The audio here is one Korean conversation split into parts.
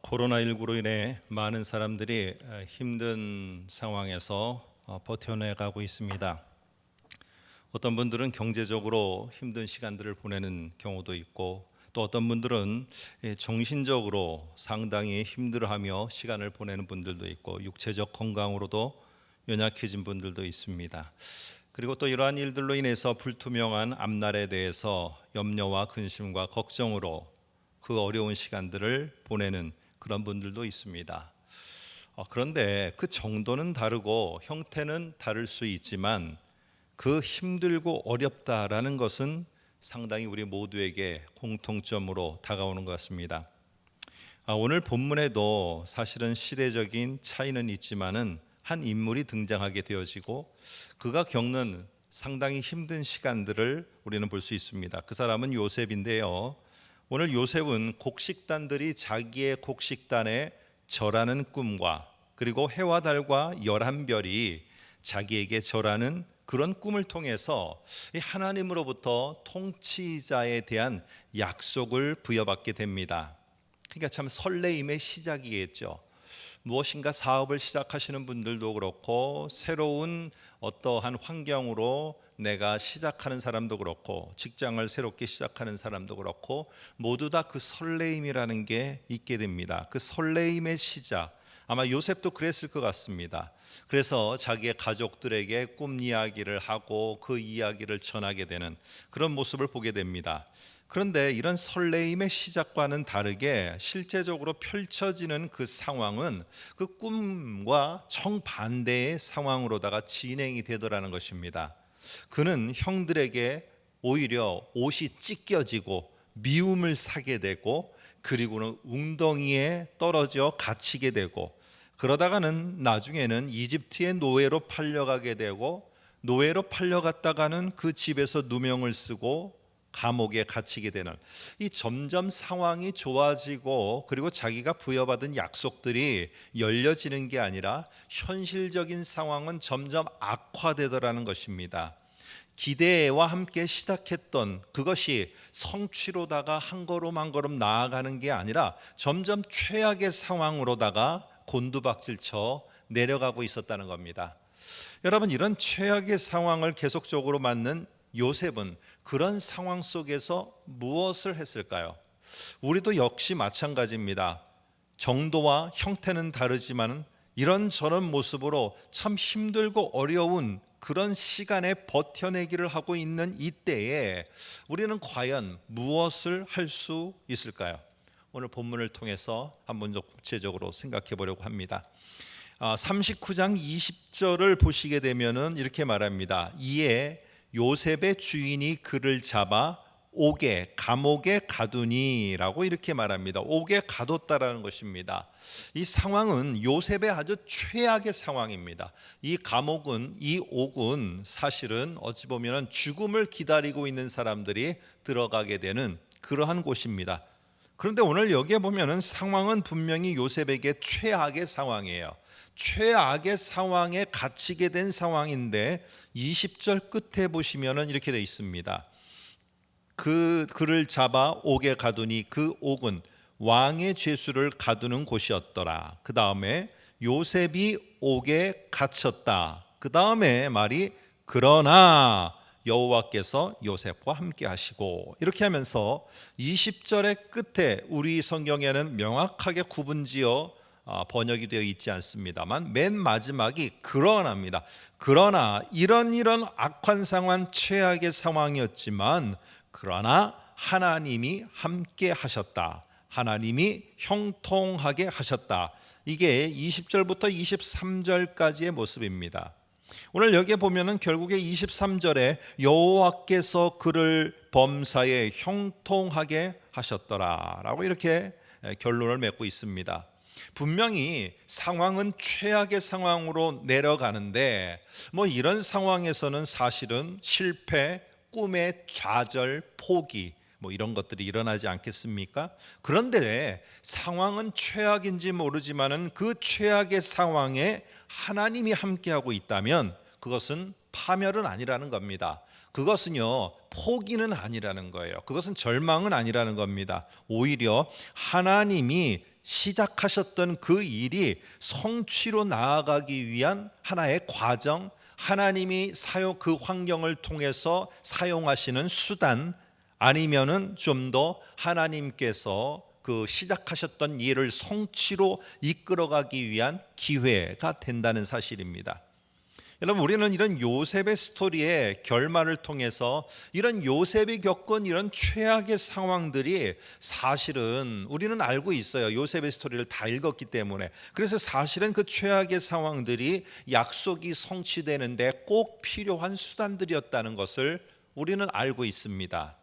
코로나19로 인해 많은 사람들이 힘든 상황에서 버텨내가고 있습니다. 어떤 분들은 경제적으로 힘든 시간들을 보내는 경우도 있고, 또 어떤 분들은 정신적으로 상당히 힘들어하며 시간을 보내는 분들도 있고, 육체적 건강으로도 연약해진 분들도 있습니다. 그리고 또 이러한 일들로 인해서 불투명한 앞날에 대해서 염려와 근심과 걱정으로 그 어려운 시간들을 보내는 그런 분들도 있습니다. 그런데 그 정도는 다르고 형태는 다를 수 있지만 그 힘들고 어렵다라는 것은 상당히 우리 모두에게 공통점으로 다가오는 것 같습니다. 오늘 본문에도 사실은 시대적인 차이는 있지만은 한 인물이 등장하게 되어지고 그가 겪는 상당히 힘든 시간들을 우리는 볼 수 있습니다. 그 사람은 요셉인데요. 오늘 요셉은 곡식단들이 자기의 곡식단에 절하는 꿈과 그리고 해와 달과 11별이 자기에게 절하는 그런 꿈을 통해서 하나님으로부터 통치자에 대한 약속을 부여받게 됩니다. 그러니까 참 설레임의 시작이겠죠. 무엇인가 사업을 시작하시는 분들도 그렇고, 새로운 어떠한 환경으로 내가 시작하는 사람도 그렇고, 직장을 새롭게 시작하는 사람도 그렇고, 모두 다 그 설레임이라는 게 있게 됩니다. 그 설레임의 시작, 아마 요셉도 그랬을 것 같습니다. 그래서 자기의 가족들에게 꿈 이야기를 하고 그 이야기를 전하게 되는 그런 모습을 보게 됩니다. 그런데 이런 설레임의 시작과는 다르게 실제적으로 펼쳐지는 그 상황은 그 꿈과 정반대의 상황으로다가 진행이 되더라는 것입니다. 그는 형들에게 오히려 옷이 찢겨지고 미움을 사게 되고, 그리고는 웅덩이에 떨어져 갇히게 되고, 그러다가는 나중에는 이집트의 노예로 팔려가게 되고, 노예로 팔려갔다가는 그 집에서 누명을 쓰고 감옥에 갇히게 되는, 이 점점 상황이 좋아지고 그리고 자기가 부여받은 약속들이 열려지는 게 아니라 현실적인 상황은 점점 악화되더라는 것입니다. 기대와 함께 시작했던 그것이 성취로다가 한 걸음 한 걸음 나아가는 게 아니라 점점 최악의 상황으로다가 곤두박질쳐 내려가고 있었다는 겁니다. 여러분, 이런 최악의 상황을 계속적으로 맞는 요셉은 그런 상황 속에서 무엇을 했을까요? 우리도 역시 마찬가지입니다. 정도와 형태는 다르지만 이런저런 모습으로 참 힘들고 어려운 그런 시간에 버텨내기를 하고 있는 이때에 우리는 과연 무엇을 할 수 있을까요? 오늘 본문을 통해서 한번 좀 구체적으로 생각해 보려고 합니다. 39장 20절을 보시게 되면은 이렇게 말합니다. 이에 요셉의 주인이 그를 잡아 옥에, 감옥에 가두니라고 이렇게 말합니다. 옥에 가뒀다라는 것입니다. 이 상황은 요셉의 아주 최악의 상황입니다. 이 감옥은, 이 옥은 사실은 어찌 보면 죽음을 기다리고 있는 사람들이 들어가게 되는 그러한 곳입니다. 그런데 오늘 여기에 보면은 상황은 분명히 요셉에게 최악의 상황이에요. 최악의 상황에 갇히게 된 상황인데 20절 끝에 보시면은 이렇게 되어 있습니다. 그를 잡아 옥에 가두니 그 옥은 왕의 죄수를 가두는 곳이었더라. 그 다음에 요셉이 옥에 갇혔다. 그 다음에 말이 그러나 여호와께서 요셉과 함께 하시고, 이렇게 하면서 20절의 끝에 우리 성경에는 명확하게 구분지어 번역이 되어 있지 않습니다만 맨 마지막이 그러나입니다. 그러나 이런 악한 상황, 최악의 상황이었지만 그러나 하나님이 함께 하셨다. 하나님이 형통하게 하셨다. 이게 20절부터 23절까지의 모습입니다. 오늘 여기에 보면은 결국에 23절에 여호와께서 그를 범사에 형통하게 하셨더라라고 이렇게 결론을 맺고 있습니다. 분명히 상황은 최악의 상황으로 내려가는데 이런 상황에서는 사실은 실패, 꿈의 좌절, 포기 이런 것들이 일어나지 않겠습니까? 그런데 상황은 최악인지 모르지만은 그 최악의 상황에 하나님이 함께하고 있다면 그것은 파멸은 아니라는 겁니다. 그것은요, 포기는 아니라는 거예요. 그것은 절망은 아니라는 겁니다. 오히려 하나님이 시작하셨던 그 일이 성취로 나아가기 위한 하나의 과정, 하나님이 그 환경을 통해서 사용하시는 수단, 아니면은 좀 더 하나님께서 그 시작하셨던 일을 성취로 이끌어가기 위한 기회가 된다는 사실입니다. 여러분, 우리는 이런 요셉의 스토리의 결말을 통해서 이런 요셉이 겪은 이런 최악의 상황들이 사실은 우리는 알고 있어요. 요셉의 스토리를 다 읽었기 때문에. 그래서 사실은 그 최악의 상황들이 약속이 성취되는데 꼭 필요한 수단들이었다는 것을 우리는 알고 있습니다.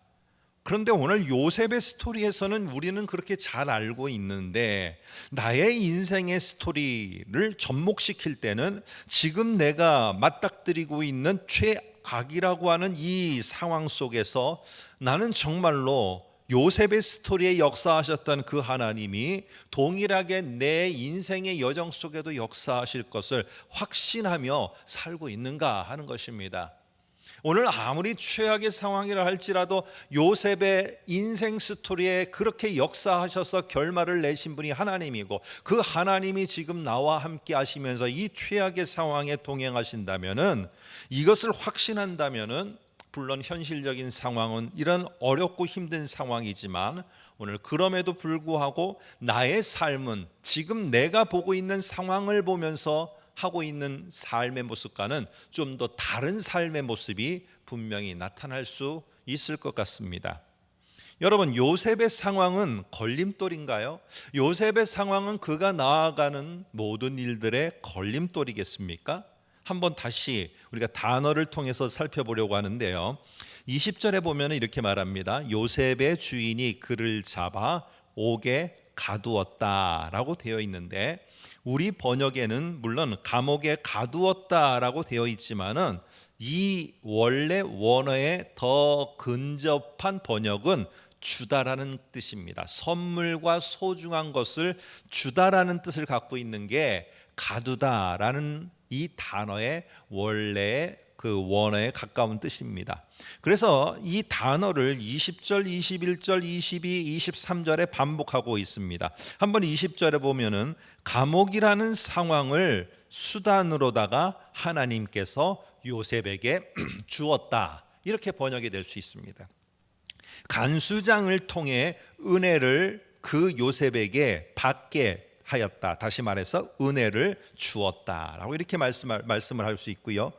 그런데 오늘 요셉의 스토리에서는 우리는 그렇게 잘 알고 있는데, 나의 인생의 스토리를 접목시킬 때는 지금 내가 맞닥뜨리고 있는 최악이라고 하는 이 상황 속에서 나는 정말로 요셉의 스토리에 역사하셨던 그 하나님이 동일하게 내 인생의 여정 속에도 역사하실 것을 확신하며 살고 있는가 하는 것입니다. 오늘 아무리 최악의 상황이라 할지라도 요셉의 인생 스토리에 그렇게 역사하셔서 결말을 내신 분이 하나님이고, 그 하나님이 지금 나와 함께 하시면서 이 최악의 상황에 동행하신다면은, 이것을 확신한다면은, 물론 현실적인 상황은 이런 어렵고 힘든 상황이지만 오늘 그럼에도 불구하고 나의 삶은 지금 내가 보고 있는 상황을 보면서 하고 있는 삶의 모습과는 좀 더 다른 삶의 모습이 분명히 나타날 수 있을 것 같습니다. 여러분, 요셉의 상황은 걸림돌인가요? 요셉의 상황은 그가 나아가는 모든 일들의 걸림돌이겠습니까? 한번 다시 우리가 단어를 통해서 살펴보려고 하는데요, 20절에 보면 이렇게 말합니다. 요셉의 주인이 그를 잡아 옥에 가두었다라고 되어 있는데, 우리 번역에는 물론 감옥에 가두었다라고 되어 있지만은 이 원래 원어에 더 근접한 번역은 주다라는 뜻입니다. 선물과 소중한 것을 주다라는 뜻을 갖고 있는 게 가두다라는 이 단어의 원래의 그 원어에 가까운 뜻입니다. 그래서 이 단어를 20절, 21절, 22, 23절에 반복하고 있습니다. 한번 20절에 보면은 감옥이라는 상황을 수단으로다가 하나님께서 요셉에게 주었다, 이렇게 번역이 될 수 있습니다. 간수장을 통해 은혜를 그 요셉에게 받게 하였다. 다시 말해서 은혜를 주었다라고 이렇게 말씀을 할 수 있고요.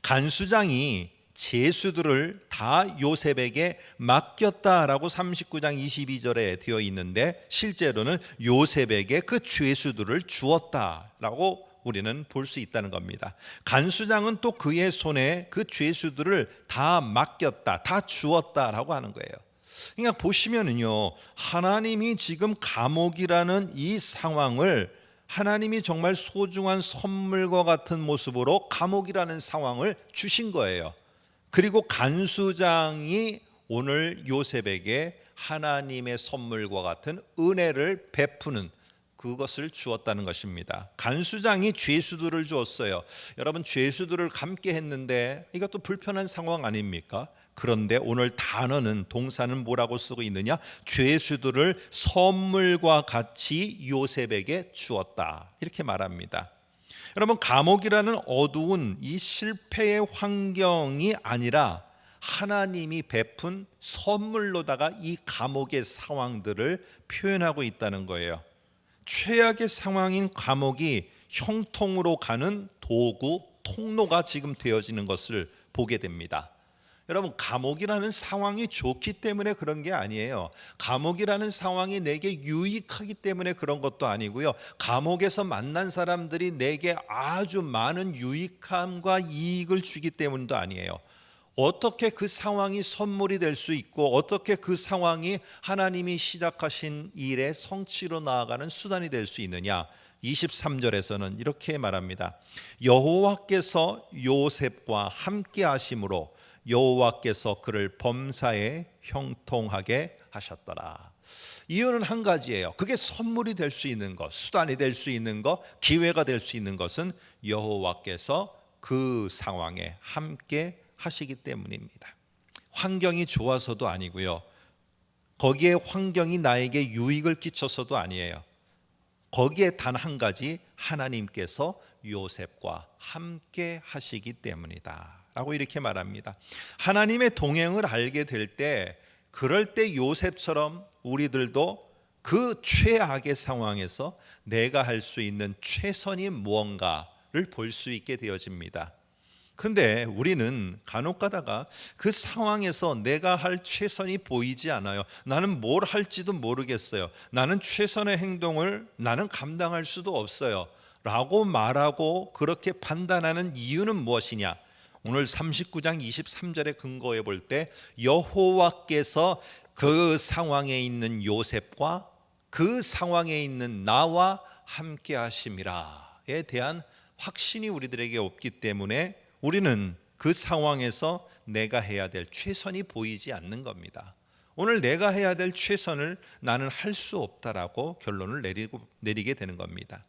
간수장이 죄수들을 다 요셉에게 맡겼다라고 39장 22절에 되어 있는데, 실제로는 요셉에게 그 죄수들을 주었다라고 우리는 볼 수 있다는 겁니다. 간수장은 또 그의 손에 그 죄수들을 다 맡겼다, 다 주었다라고 하는 거예요. 그러니까 보시면은요, 하나님이 지금 감옥이라는 이 상황을 하나님이 정말 소중한 선물과 같은 모습으로 감옥이라는 상황을 주신 거예요. 그리고 간수장이 오늘 요셉에게 하나님의 선물과 같은 은혜를 베푸는 그것을 주었다는 것입니다. 간수장이 죄수들을 주었어요. 여러분, 죄수들을 감게 했는데 이것도 불편한 상황 아닙니까? 그런데 오늘 단어는, 동사는 뭐라고 쓰고 있느냐? 죄수들을 선물과 같이 요셉에게 주었다, 이렇게 말합니다. 여러분, 감옥이라는 어두운 이 실패의 환경이 아니라 하나님이 베푼 선물로다가 이 감옥의 상황들을 표현하고 있다는 거예요. 최악의 상황인 감옥이 형통으로 가는 도구, 통로가 지금 되어지는 것을 보게 됩니다. 여러분, 감옥이라는 상황이 좋기 때문에 그런 게 아니에요. 감옥이라는 상황이 내게 유익하기 때문에 그런 것도 아니고요. 감옥에서 만난 사람들이 내게 아주 많은 유익함과 이익을 주기 때문도 아니에요. 어떻게 그 상황이 선물이 될 수 있고, 어떻게 그 상황이 하나님이 시작하신 일의 성취로 나아가는 수단이 될 수 있느냐? 23절에서는 이렇게 말합니다. 여호와께서 요셉과 함께 하심으로 여호와께서 그를 범사에 형통하게 하셨더라. 이유는 한 가지예요. 그게 선물이 될 수 있는 것, 수단이 될 수 있는 것, 기회가 될 수 있는 것은 여호와께서 그 상황에 함께 하시기 때문입니다. 환경이 좋아서도 아니고요, 거기에 환경이 나에게 유익을 끼쳐서도 아니에요. 거기에 단 한 가지, 하나님께서 요셉과 함께 하시기 때문이다 라고 이렇게 말합니다. 하나님의 동행을 알게 될 때, 그럴 때 요셉처럼 우리들도 그 최악의 상황에서 내가 할 수 있는 최선이 무언가를 볼 수 있게 되어집니다. 그런데 우리는 간혹 가다가 그 상황에서 내가 할 최선이 보이지 않아요. 나는 뭘 할지도 모르겠어요. 나는 최선의 행동을 나는 감당할 수도 없어요 라고 말하고 그렇게 판단하는 이유는 무엇이냐? 오늘 39장 23절에 근거해 볼 때, 여호와께서 그 상황에 있는 요셉과 그 상황에 있는 나와 함께 하심이라에 대한 확신이 우리들에게 없기 때문에 우리는 그 상황에서 내가 해야 될 최선이 보이지 않는 겁니다. 오늘 내가 해야 될 최선을 나는 할 수 없다라고 결론을 내리게 되는 겁니다.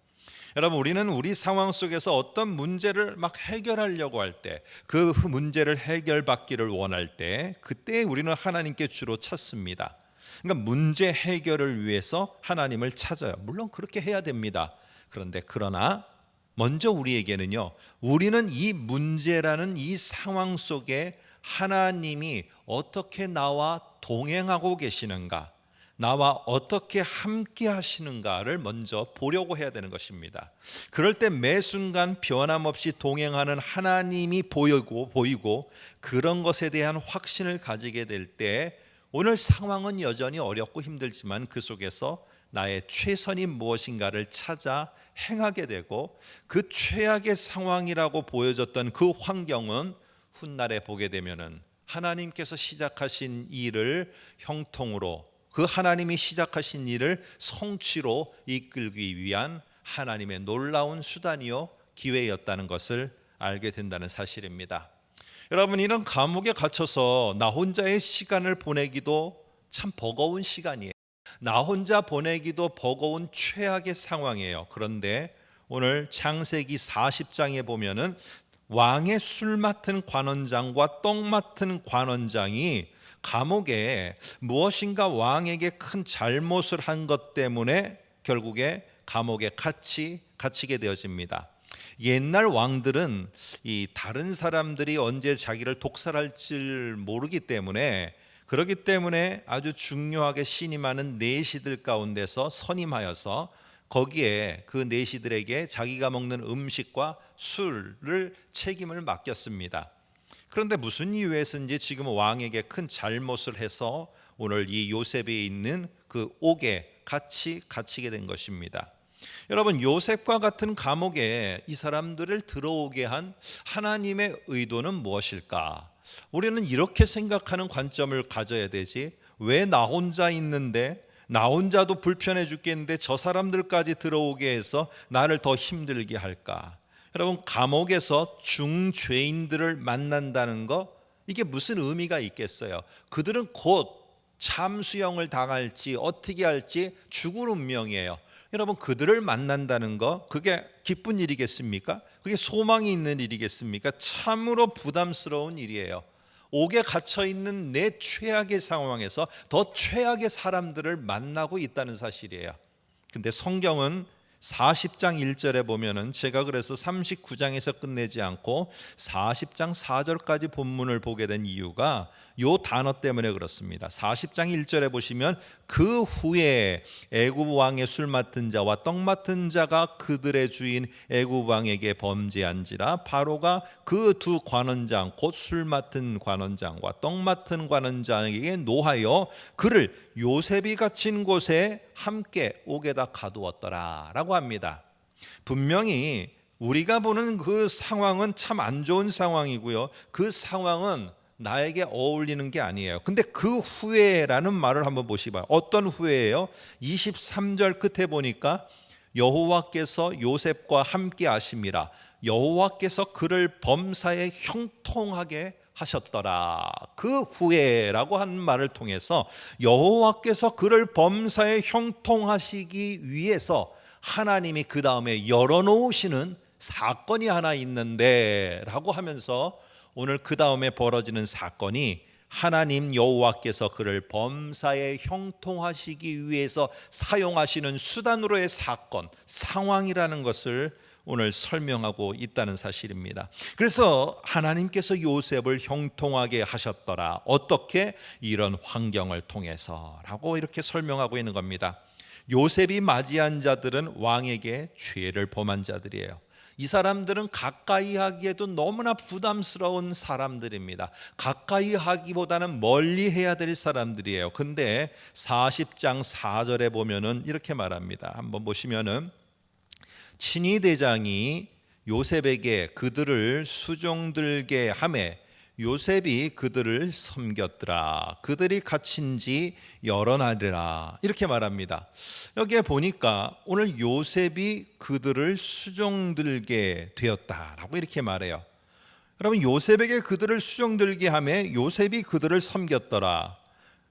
여러분, 우리는 우리 상황 속에서 어떤 문제를 막 해결하려고 할 때, 그 문제를 해결받기를 원할 때, 그때 우리는 하나님께 주로 찾습니다. 그러니까 문제 해결을 위해서 하나님을 찾아요. 물론 그렇게 해야 됩니다. 그러나 먼저 우리에게는요, 우리는 이 문제라는 이 상황 속에 하나님이 어떻게 나와 동행하고 계시는가, 나와 어떻게 함께 하시는가를 먼저 보려고 해야 되는 것입니다. 그럴 때 매 순간 변함없이 동행하는 하나님이 보이고 그런 것에 대한 확신을 가지게 될 때, 오늘 상황은 여전히 어렵고 힘들지만 그 속에서 나의 최선이 무엇인가를 찾아 행하게 되고, 그 최악의 상황이라고 보여졌던 그 환경은 훗날에 보게 되면은 하나님께서 시작하신 일을 형통으로, 그 하나님이 시작하신 일을 성취로 이끌기 위한 하나님의 놀라운 수단이요 기회였다는 것을 알게 된다는 사실입니다. 여러분, 이런 감옥에 갇혀서 나 혼자의 시간을 보내기도 참 버거운 시간이에요. 나 혼자 보내기도 버거운 최악의 상황이에요. 그런데 오늘 창세기 40장에 보면은 왕의 술 맡은 관원장과 떡 맡은 관원장이 감옥에 무엇인가 왕에게 큰 잘못을 한 것 때문에 결국에 감옥에 갇히게 되어집니다. 옛날 왕들은 이 다른 사람들이 언제 자기를 독살할지 모르기 때문에, 그렇기 때문에 아주 중요하게 신임하는 내시들 가운데서 선임하여서 거기에 그 내시들에게 자기가 먹는 음식과 술을 책임을 맡겼습니다. 그런데 무슨 이유에서인지 지금 왕에게 큰 잘못을 해서 오늘 이 요셉에 있는 그 옥에 갇히게 된 것입니다. 여러분, 요셉과 같은 감옥에 이 사람들을 들어오게 한 하나님의 의도는 무엇일까? 우리는 이렇게 생각하는 관점을 가져야 되지, 왜 나 혼자 있는데, 나 혼자도 불편해 죽겠는데 저 사람들까지 들어오게 해서 나를 더 힘들게 할까? 여러분, 감옥에서 중죄인들을 만난다는 거, 이게 무슨 의미가 있겠어요? 그들은 곧 참수형을 당할지 어떻게 할지 죽을 운명이에요. 여러분, 그들을 만난다는 거, 그게 기쁜 일이겠습니까? 그게 소망이 있는 일이겠습니까? 참으로 부담스러운 일이에요. 옥에 갇혀있는 내 최악의 상황에서 더 최악의 사람들을 만나고 있다는 사실이에요. 근데 성경은 40장 1절에 보면은, 제가 그래서 39장에서 끝내지 않고 40장 4절까지 본문을 보게 된 이유가 요 단어 때문에 그렇습니다. 40장 1절에 보시면, 그 후에 애굽 왕의 술 맡은 자와 떡 맡은 자가 그들의 주인 애굽 왕에게 범죄한지라, 바로가 그 두 관원장 곧 술 맡은 관원장과 떡 맡은 관원장에게 노하여 그를 요셉이 갇힌 곳에 함께 옥에다 가두었더라 라고 합니다. 분명히 우리가 보는 그 상황은 참 안 좋은 상황이고요, 그 상황은 나에게 어울리는 게 아니에요. 근데 그 후에라는 말을 한번 보시봐요. 어떤 후에예요? 23절 끝에 보니까 여호와께서 요셉과 함께 하심이라, 여호와께서 그를 범사에 형통하게 하셨더라. 그 후에라고 하는 말을 통해서 여호와께서 그를 범사에 형통하시기 위해서 하나님이 그 다음에 열어놓으시는 사건이 하나 있는데 라고 하면서, 오늘 그 다음에 벌어지는 사건이 하나님 여호와께서 그를 범사에 형통하시기 위해서 사용하시는 수단으로의 사건, 상황이라는 것을 오늘 설명하고 있다는 사실입니다. 그래서 하나님께서 요셉을 형통하게 하셨더라. 어떻게? 이런 환경을 통해서라고 이렇게 설명하고 있는 겁니다. 요셉이 맞이한 자들은 왕에게 죄를 범한 자들이에요. 이 사람들은 가까이 하기에도 너무나 부담스러운 사람들입니다. 가까이 하기보다는 멀리 해야 될 사람들이에요. 근데 40장 4절에 보면은 이렇게 말합니다. 한번 보시면은 친위 대장이 요셉에게 그들을 수종들게 하매 요셉이 그들을 섬겼더라. 그들이 갇힌 지 여러 날이라. 이렇게 말합니다. 여기에 보니까 오늘 요셉이 그들을 수종들게 되었다라고 이렇게 말해요. 여러분, 요셉에게 그들을 수종들게 하매 요셉이 그들을 섬겼더라.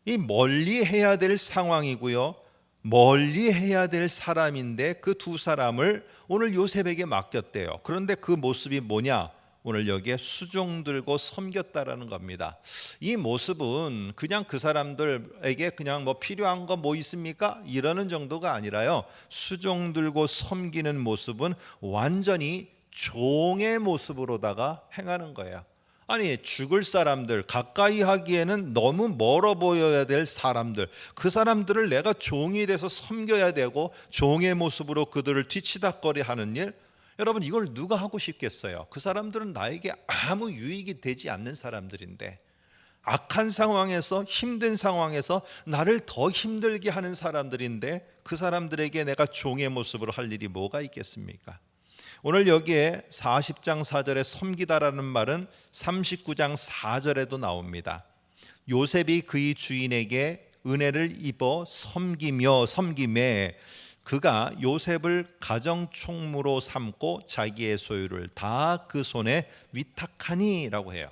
이 멀리 해야 될 상황이고요, 멀리 해야 될 사람인데 그 두 사람을 오늘 요셉에게 맡겼대요. 그런데 그 모습이 뭐냐? 오늘 여기에 수종들고 섬겼다라는 겁니다. 이 모습은 그냥 그 사람들에게 그냥 뭐 필요한 거 뭐 있습니까? 이러는 정도가 아니라요, 수종들고 섬기는 모습은 완전히 종의 모습으로다가 행하는 거예요. 아니, 죽을 사람들, 가까이 하기에는 너무 멀어 보여야 될 사람들, 그 사람들을 내가 종이 돼서 섬겨야 되고 종의 모습으로 그들을 뒤치다꺼리 하는 일, 여러분, 이걸 누가 하고 싶겠어요? 그 사람들은 나에게 아무 유익이 되지 않는 사람들인데, 악한 상황에서, 힘든 상황에서 나를 더 힘들게 하는 사람들인데 그 사람들에게 내가 종의 모습으로 할 일이 뭐가 있겠습니까? 오늘 여기에 40장 4절에 섬기다라는 말은 39장 4절에도 나옵니다. 요셉이 그의 주인에게 은혜를 입어 섬김에 그가 요셉을 가정총무로 삼고 자기의 소유를 다 그 손에 위탁하니 라고 해요.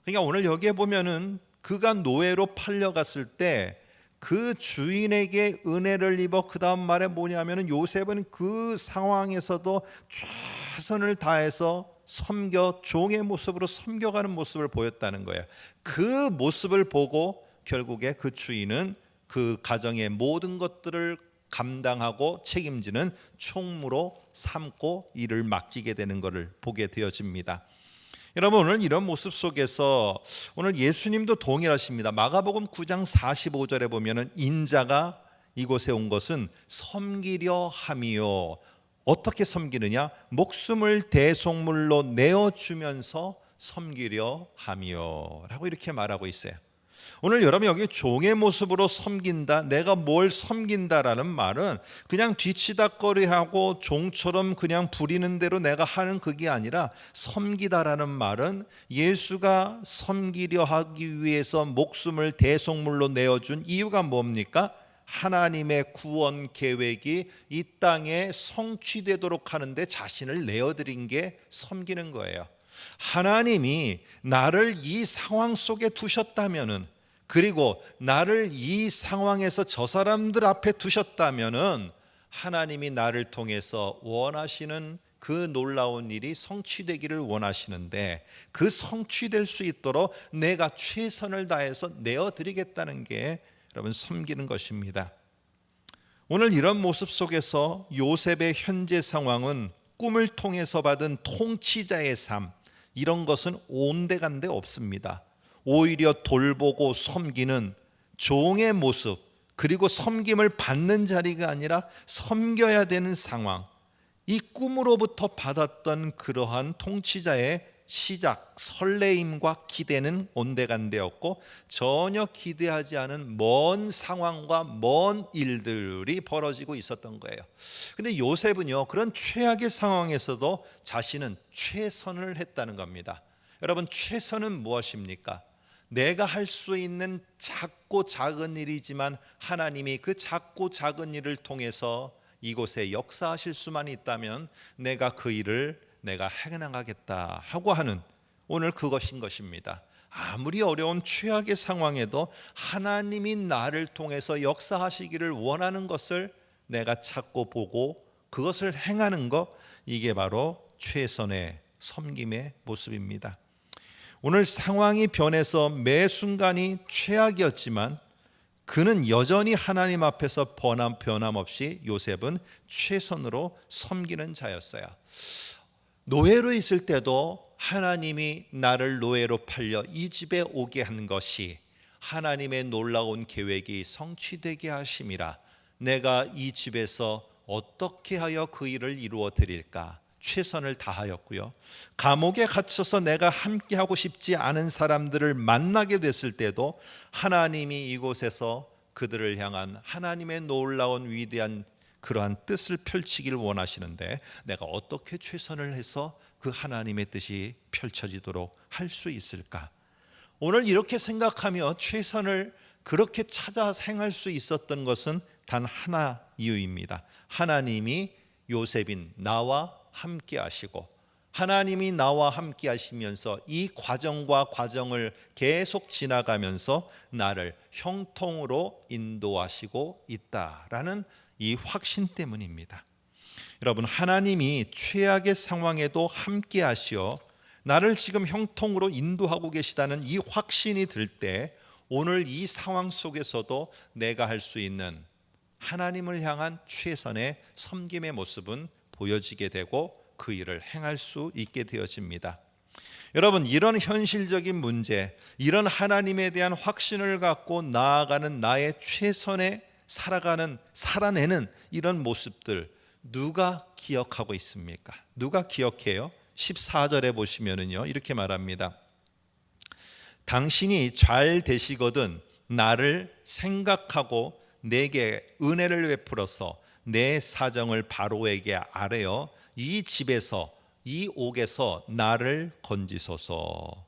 그러니까 오늘 여기에 보면은 그가 노예로 팔려갔을 때 그 주인에게 은혜를 입어, 그 다음 말에 뭐냐면은 요셉은 그 상황에서도 최선을 다해서 섬겨, 종의 모습으로 섬겨가는 모습을 보였다는 거예요. 그 모습을 보고 결국에 그 주인은 그 가정의 모든 것들을 감당하고 책임지는 총무로 삼고 일을 맡기게 되는 것을 보게 되어집니다. 여러분, 오늘 이런 모습 속에서 오늘 예수님도 동일하십니다. 마가복음 9장 45절에 보면은 인자가 이곳에 온 것은 섬기려 함이요. 어떻게 섬기느냐? 목숨을 대속물로 내어주면서 섬기려 함이요 라고 이렇게 말하고 있어요. 오늘 여러분, 여기 종의 모습으로 섬긴다, 내가 뭘 섬긴다라는 말은 그냥 뒤치다꺼리하고 종처럼 그냥 부리는 대로 내가 하는 그게 아니라, 섬기다라는 말은 예수가 섬기려 하기 위해서 목숨을 대속물로 내어준 이유가 뭡니까? 하나님의 구원 계획이 이 땅에 성취되도록 하는데 자신을 내어드린 게 섬기는 거예요. 하나님이 나를 이 상황 속에 두셨다면은, 그리고 나를 이 상황에서 저 사람들 앞에 두셨다면은 하나님이 나를 통해서 원하시는 그 놀라운 일이 성취되기를 원하시는데, 그 성취될 수 있도록 내가 최선을 다해서 내어드리겠다는 게 여러분 섬기는 것입니다. 오늘 이런 모습 속에서 요셉의 현재 상황은 꿈을 통해서 받은 통치자의 삶, 이런 것은 온데간데 없습니다. 오히려 돌보고 섬기는 종의 모습, 그리고 섬김을 받는 자리가 아니라 섬겨야 되는 상황, 이 꿈으로부터 받았던 그러한 통치자의 시작, 설레임과 기대는 온데간데 없고 전혀 기대하지 않은 먼 상황과 먼 일들이 벌어지고 있었던 거예요. 근데 요셉은요, 그런 최악의 상황에서도 자신은 최선을 했다는 겁니다. 여러분, 최선은 무엇입니까? 내가 할 수 있는 작고 작은 일이지만 하나님이 그 작고 작은 일을 통해서 이곳에 역사하실 수만 있다면 내가 그 일을 내가 행하겠다 하고 하는, 오늘 그것인 것입니다. 아무리 어려운 최악의 상황에도 하나님이 나를 통해서 역사하시기를 원하는 것을 내가 찾고 보고 그것을 행하는 것, 이게 바로 최선의 섬김의 모습입니다. 오늘 상황이 변해서 매 순간이 최악이었지만 그는 여전히 하나님 앞에서 변함없이 요셉은 최선으로 섬기는 자였어요. 노예로 있을 때도 하나님이 나를 노예로 팔려 이 집에 오게 한 것이 하나님의 놀라운 계획이 성취되게 하심이라. 내가 이 집에서 어떻게 하여 그 일을 이루어 드릴까 최선을 다하였고요. 감옥에 갇혀서 내가 함께하고 싶지 않은 사람들을 만나게 됐을 때도 하나님이 이곳에서 그들을 향한 하나님의 놀라운 위대한 그러한 뜻을 펼치기를 원하시는데 내가 어떻게 최선을 해서 그 하나님의 뜻이 펼쳐지도록 할 수 있을까? 오늘 이렇게 생각하며 최선을 그렇게 찾아 행할 수 있었던 것은 단 하나 이유입니다. 하나님이 요셉인 나와 함께 하시고 하나님이 나와 함께 하시면서 이 과정을 계속 지나가면서 나를 형통으로 인도하시고 있다라는 이 확신 때문입니다. 여러분, 하나님이 최악의 상황에도 함께 하시어 나를 지금 형통으로 인도하고 계시다는 이 확신이 들 때 오늘 이 상황 속에서도 내가 할 수 있는 하나님을 향한 최선의 섬김의 모습은 보여지게 되고 그 일을 행할 수 있게 되어집니다. 여러분, 이런 현실적인 문제, 이런 하나님에 대한 확신을 갖고 나아가는 나의 최선의 살아내는 이런 모습들 누가 기억하고 있습니까? 누가 기억해요? 14절에 보시면은요, 이렇게 말합니다. 당신이 잘 되시거든 나를 생각하고 내게 은혜를 베풀어서 내 사정을 바로에게 아뢰어 이 집에서 이 옥에서 나를 건지소서.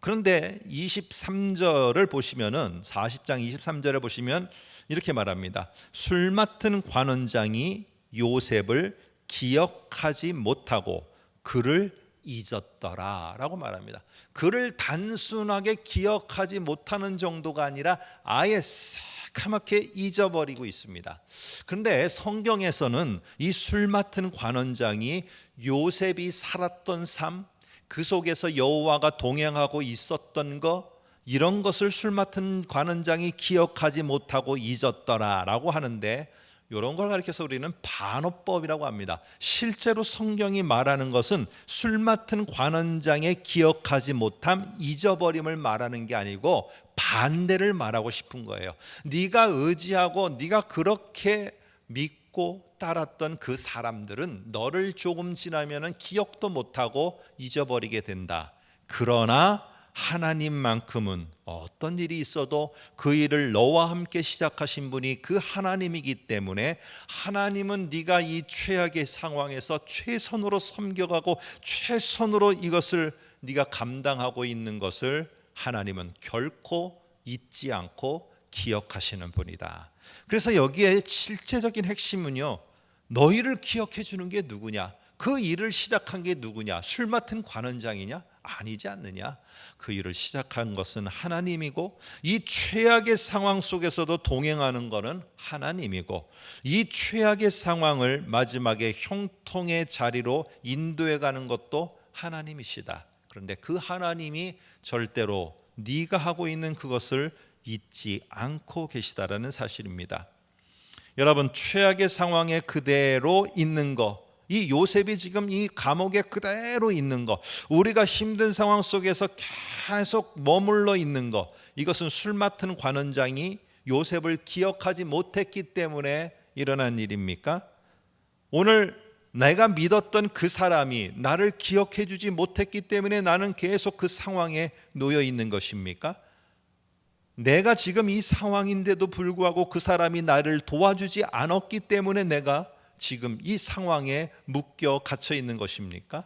그런데 23절을 보시면은 40장 23절에 보시면 이렇게 말합니다. 술 맡은 관원장이 요셉을 기억하지 못하고 그를 잊었더라 라고 말합니다. 그를 단순하게 기억하지 못하는 정도가 아니라 아예 새카맣게 잊어버리고 있습니다. 그런데 성경에서는 이 술 맡은 관원장이 요셉이 살았던 삶, 그 속에서 여호와가 동행하고 있었던 것, 이런 것을 술 맡은 관원장이 기억하지 못하고 잊었더라라고 하는데, 이런 걸 가리켜서 우리는 반어법이라고 합니다. 실제로 성경이 말하는 것은 술 맡은 관원장의 기억하지 못함, 잊어버림을 말하는 게 아니고 반대를 말하고 싶은 거예요. 네가 의지하고 네가 그렇게 믿고 따랐던 그 사람들은 너를 조금 지나면은 기억도 못하고 잊어버리게 된다. 그러나 하나님만큼은 어떤 일이 있어도 그 일을 너와 함께 시작하신 분이 그 하나님이기 때문에 하나님은 네가 이 최악의 상황에서 최선으로 섬겨가고 최선으로 이것을 네가 감당하고 있는 것을 하나님은 결코 잊지 않고 기억하시는 분이다. 그래서 여기에 실제적인 핵심은요, 너희를 기억해 주는 게 누구냐? 그 일을 시작한 게 누구냐? 술 맡은 관원장이냐? 아니지 않느냐? 그 일을 시작한 것은 하나님이고, 이 최악의 상황 속에서도 동행하는 것은 하나님이고, 이 최악의 상황을 마지막에 형통의 자리로 인도해 가는 것도 하나님이시다. 그런데 그 하나님이 절대로 네가 하고 있는 그것을 잊지 않고 계시다라는 사실입니다. 여러분, 최악의 상황에 그대로 있는 것, 이 요셉이 지금 이 감옥에 그대로 있는 것, 우리가 힘든 상황 속에서 계속 머물러 있는 것, 이것은 술 맡은 관원장이 요셉을 기억하지 못했기 때문에 일어난 일입니까? 오늘 내가 믿었던 그 사람이 나를 기억해 주지 못했기 때문에 나는 계속 그 상황에 놓여 있는 것입니까? 내가 지금 이 상황인데도 불구하고 그 사람이 나를 도와주지 않았기 때문에 내가 지금 이 상황에 묶여 갇혀 있는 것입니까?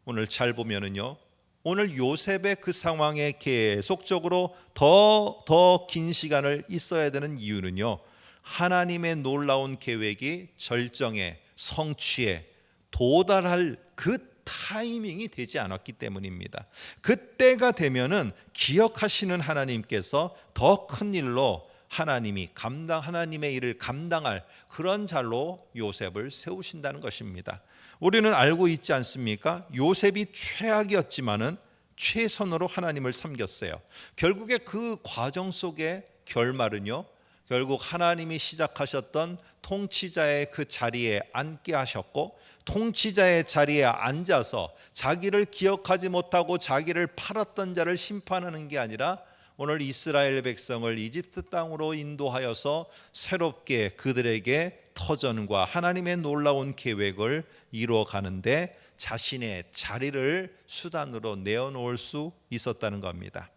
오늘 잘 보면은요, 오늘 요셉의 그 상황에 계속적으로 더 긴 시간을 있어야 되는 이유는요, 하나님의 놀라운 계획이 절정에 성취에 도달할 그 타이밍이 되지 않았기 때문입니다. 그때가 되면은 기억하시는 하나님께서 더 큰 일로 하나님의 일을 감당할 그런 자로 요셉을 세우신다는 것입니다. 우리는 알고 있지 않습니까? 요셉이 최악이었지만은 최선으로 하나님을 섬겼어요. 결국에 그 과정 속에 결말은요, 결국 하나님이 시작하셨던 통치자의 그 자리에 앉게 하셨고, 통치자의 자리에 앉아서 자기를 기억하지 못하고 자기를 팔았던 자를 심판하는 게 아니라 오늘 이스라엘 백성을 이집트 땅으로 인도하여서 새롭게 그들에게 터전과 하나님의 놀라운 계획을 이루어 가는데 자신의 자리를 수단으로 내어놓을 수 있었다는 겁니다.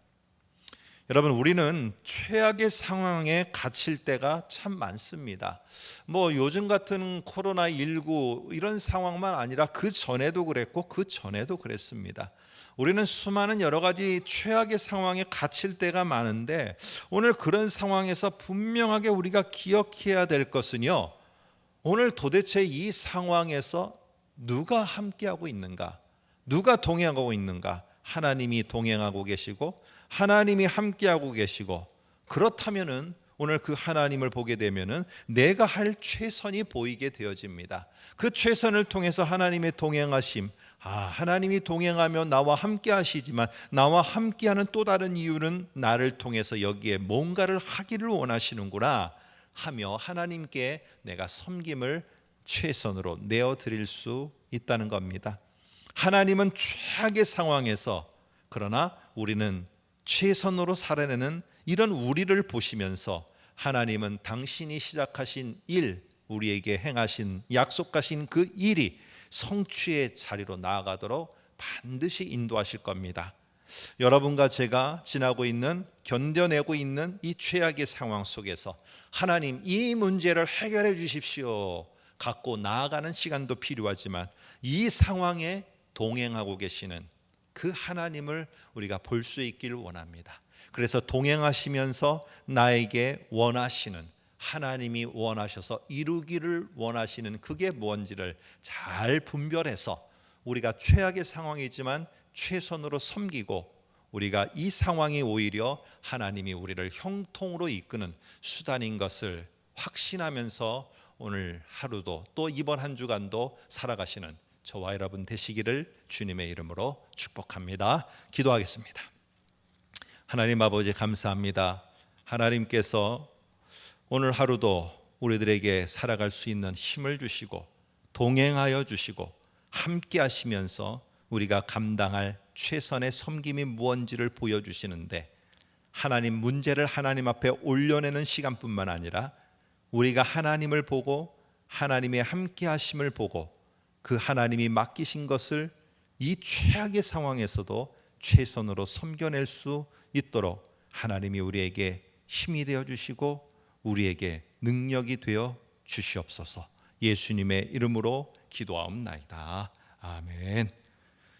여러분, 우리는 최악의 상황에 갇힐 때가 참 많습니다. 요즘 같은 코로나19 이런 상황만 아니라 그 전에도 그랬고 그 전에도 그랬습니다. 우리는 수많은 여러 가지 최악의 상황에 갇힐 때가 많은데, 오늘 그런 상황에서 분명하게 우리가 기억해야 될 것은요, 오늘 도대체 이 상황에서 누가 함께하고 있는가? 누가 동행하고 있는가? 하나님이 동행하고 계시고 하나님이 함께하고 계시고, 그렇다면은 오늘 그 하나님을 보게 되면은 내가 할 최선이 보이게 되어집니다. 그 최선을 통해서 하나님의 동행하심, 하나님이 동행하며 나와 함께 하시지만 나와 함께하는 또 다른 이유는 나를 통해서 여기에 뭔가를 하기를 원하시는구나 하며 하나님께 내가 섬김을 최선으로 내어드릴 수 있다는 겁니다. 하나님은 최악의 상황에서, 그러나 우리는 최선으로 살아내는 이런 우리를 보시면서 하나님은 당신이 시작하신 일, 우리에게 행하신 약속하신 그 일이 성취의 자리로 나아가도록 반드시 인도하실 겁니다. 여러분과 제가 지나고 있는, 견뎌내고 있는 이 최악의 상황 속에서 하나님, 이 문제를 해결해 주십시오 갖고 나아가는 시간도 필요하지만, 이 상황에 동행하고 계시는 그 하나님을 우리가 볼 수 있기를 원합니다. 그래서 동행하시면서 나에게 원하시는, 하나님이 원하셔서 이루기를 원하시는 그게 뭔지를 잘 분별해서 우리가 최악의 상황이지만 최선으로 섬기고, 우리가 이 상황이 오히려 하나님이 우리를 형통으로 이끄는 수단인 것을 확신하면서 오늘 하루도 또 이번 한 주간도 살아가시는 저와 여러분 되시기를 주님의 이름으로 축복합니다. 기도하겠습니다. 하나님 아버지, 감사합니다. 하나님께서 오늘 하루도 우리들에게 살아갈 수 있는 힘을 주시고 동행하여 주시고 함께 하시면서 우리가 감당할 최선의 섬김이 무엇인지를 보여주시는데, 하나님, 문제를 하나님 앞에 올려내는 시간뿐만 아니라 우리가 하나님을 보고 하나님의 함께 하심을 보고 그 하나님이 맡기신 것을 이 최악의 상황에서도 최선으로 섬겨낼 수 있도록 하나님이 우리에게 힘이 되어 주시고 우리에게 능력이 되어 주시옵소서. 예수님의 이름으로 기도하옵나이다. 아멘.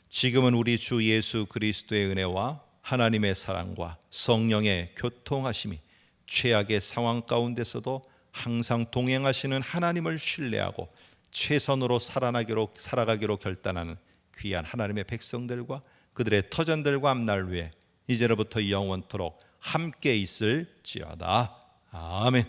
지금은 우리 주 예수 그리스도의 은혜와 하나님의 사랑과 성령의 교통하심이 최악의 상황 가운데서도 항상 동행하시는 하나님을 신뢰하고 최선으로 살아가기로 결단하는 귀한 하나님의 백성들과 그들의 터전들과 앞날 위에 이제로부터 영원토록 함께 있을지어다. 아멘.